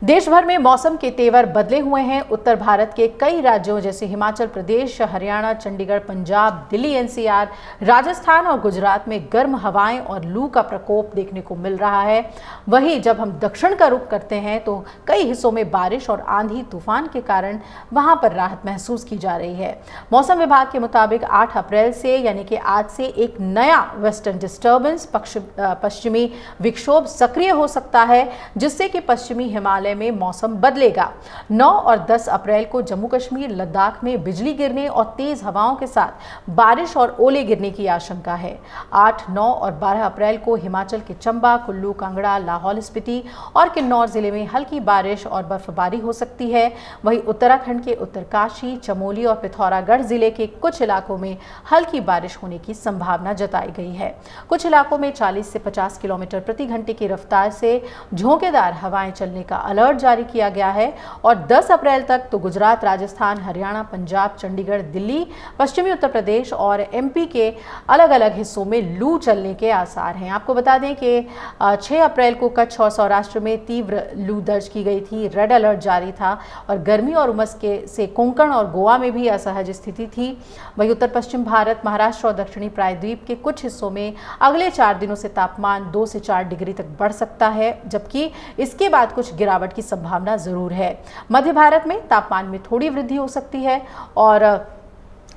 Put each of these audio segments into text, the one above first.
देश भर में मौसम के तेवर बदले हुए हैं। उत्तर भारत के कई राज्यों जैसे हिमाचल प्रदेश, हरियाणा, चंडीगढ़, पंजाब, दिल्ली एनसीआर, राजस्थान और गुजरात में गर्म हवाएं और लू का प्रकोप देखने को मिल रहा है। वहीं जब हम दक्षिण का रुख करते हैं तो कई हिस्सों में बारिश और आंधी तूफान के कारण वहां पर राहत महसूस की जा रही है। मौसम विभाग के मुताबिक 8 अप्रैल से यानी कि आज से एक नया वेस्टर्न डिस्टर्बेंस पश्चिमी विक्षोभ सक्रिय हो सकता है, जिससे कि पश्चिमी हिमालय में मौसम बदलेगा। 9 और 10 अप्रैल को जम्मू कश्मीर, लद्दाख में बिजली गिरने और तेज हवाओं के साथ बारिश और ओले गिरने की आशंका है। 8, 9 और 12 अप्रैल को हिमाचल के चंबा, कुल्लू, कांगड़ा, लाहौल स्पीति और किन्नौर जिले में हल्की बारिश और बर्फबारी हो सकती है। वहीं उत्तराखंड के उत्तरकाशी, चमोली और पिथौरागढ़ जिले के कुछ इलाकों में हल्की बारिश होने की संभावना जताई गई है। कुछ इलाकों में 40 से 50 किलोमीटर प्रति घंटे की रफ्तार से झोंकेदार हवाएं चलने का अलर्ट जारी किया गया है और 10 अप्रैल तक तो गुजरात, राजस्थान, हरियाणा, पंजाब, चंडीगढ़, दिल्ली, पश्चिमी उत्तर प्रदेश और एमपी के अलग अलग हिस्सों में लू चलने के आसार हैं। आपको बता दें कि 6 अप्रैल को कच्छ और सौराष्ट्र में तीव्र लू दर्ज की गई थी। रेड अलर्ट जारी था और गर्मी और उमस से कोंकण और गोवा में भी असहज स्थिति थी। वहीं उत्तर पश्चिम भारत, महाराष्ट्र और दक्षिणी प्रायद्वीप के कुछ हिस्सों में अगले 4 दिनों से तापमान 2 से 4 डिग्री तक बढ़ सकता है, जबकि इसके बाद कुछ गिरावट की संभावना जरूर है। मध्य भारत में तापमान में थोड़ी वृद्धि हो सकती है और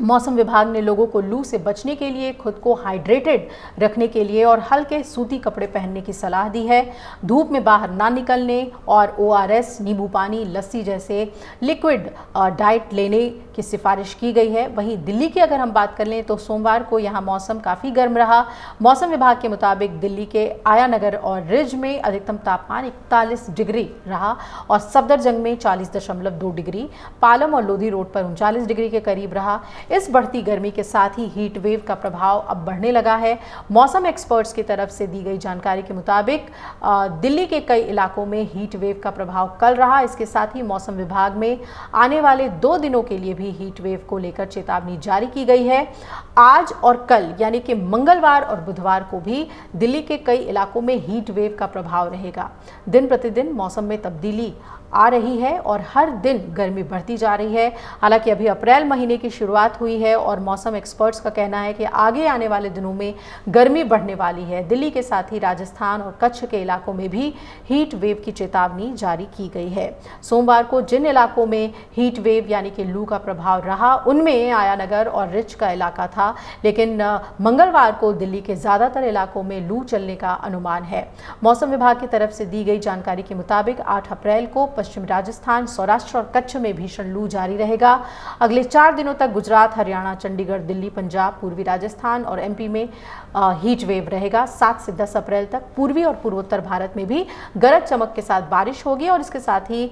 मौसम विभाग ने लोगों को लू से बचने के लिए खुद को हाइड्रेटेड रखने के लिए और हल्के सूती कपड़े पहनने की सलाह दी है। धूप में बाहर ना निकलने और ORS, नींबू पानी, लस्सी जैसे लिक्विड डाइट लेने की सिफारिश की गई है। वहीं दिल्ली की अगर हम बात कर लें तो सोमवार को यहाँ मौसम काफ़ी गर्म रहा। मौसम विभाग के मुताबिक दिल्ली के आयानगर और रिज में अधिकतम तापमान 41 डिग्री रहा और सफदरजंग में 40.2 डिग्री, पालम और लोधी रोड पर 39 डिग्री के करीब रहा। इस बढ़ती गर्मी के साथ ही हीट वेव का प्रभाव अब बढ़ने लगा है। मौसम एक्सपर्ट्स की तरफ से दी गई जानकारी के मुताबिक दिल्ली के कई इलाकों में हीट वेव का प्रभाव कल रहा। इसके साथ ही मौसम विभाग में आने वाले 2 दिनों के लिए भी हीट वेव को लेकर चेतावनी जारी की गई है। आज और कल यानी कि मंगलवार और बुधवार को भी दिल्ली के कई इलाकों में हीट वेव का प्रभाव रहेगा। दिन प्रतिदिन मौसम में तब्दीली आ रही है और हर दिन गर्मी बढ़ती जा रही है। हालांकि अभी अप्रैल महीने की शुरुआत हुई है और मौसम एक्सपर्ट्स का कहना है कि आगे आने वाले दिनों में गर्मी बढ़ने वाली है। दिल्ली के साथ ही राजस्थान और कच्छ के इलाकों में भी हीट वेव की चेतावनी जारी की गई है। सोमवार को जिन इलाकों में हीट वेव यानी कि लू का प्रभाव रहा उनमें आयानगर और रिच का इलाका था, लेकिन मंगलवार को दिल्ली के ज़्यादातर इलाकों में लू चलने का अनुमान है। मौसम विभाग की तरफ से दी गई जानकारी के मुताबिक 8 अप्रैल को पश्चिमी राजस्थान, सौराष्ट्र और कच्छ में भीषण लू जारी रहेगा। अगले 4 दिनों तक गुजरात, हरियाणा, चंडीगढ़, दिल्ली, पंजाब, पूर्वी राजस्थान और एमपी में हीट वेव रहेगा। 7 से 10 अप्रैल तक पूर्वी और पूर्वोत्तर भारत में भी गरज चमक के साथ बारिश होगी और इसके साथ ही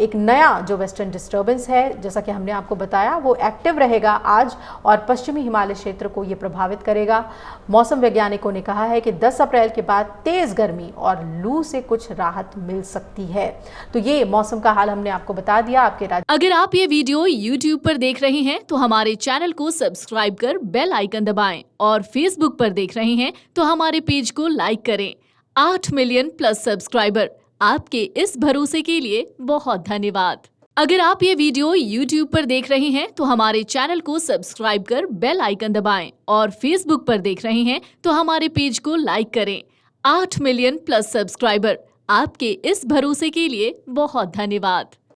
एक नया जो वेस्टर्न डिस्टर्बेंस है, जैसा कि हमने आपको बताया, वो एक्टिव रहेगा आज और पश्चिमी हिमालय क्षेत्र को ये प्रभावित करेगा। मौसम वैज्ञानिकों ने कहा है कि 10 अप्रैल के बाद तेज गर्मी और लू से कुछ राहत मिल सकती है। तो ये मौसम का हाल हमने आपको बता दिया आपके राज्य। अगर आप ये वीडियो YouTube पर देख रहे हैं तो हमारे चैनल को सब्सक्राइब कर बेल आइकन दबाएं और Facebook पर देख रहे हैं तो हमारे पेज को लाइक करें। 8 मिलियन प्लस सब्सक्राइबर, आपके इस भरोसे के लिए बहुत धन्यवाद। अगर आप ये वीडियो YouTube पर देख रहे हैं तो हमारे चैनल को सब्सक्राइब कर बेल आइकन दबाएं और Facebook पर देख रहे हैं तो हमारे पेज को लाइक करें। 8 मिलियन प्लस सब्सक्राइबर, आपके इस भरोसे के लिए बहुत धन्यवाद।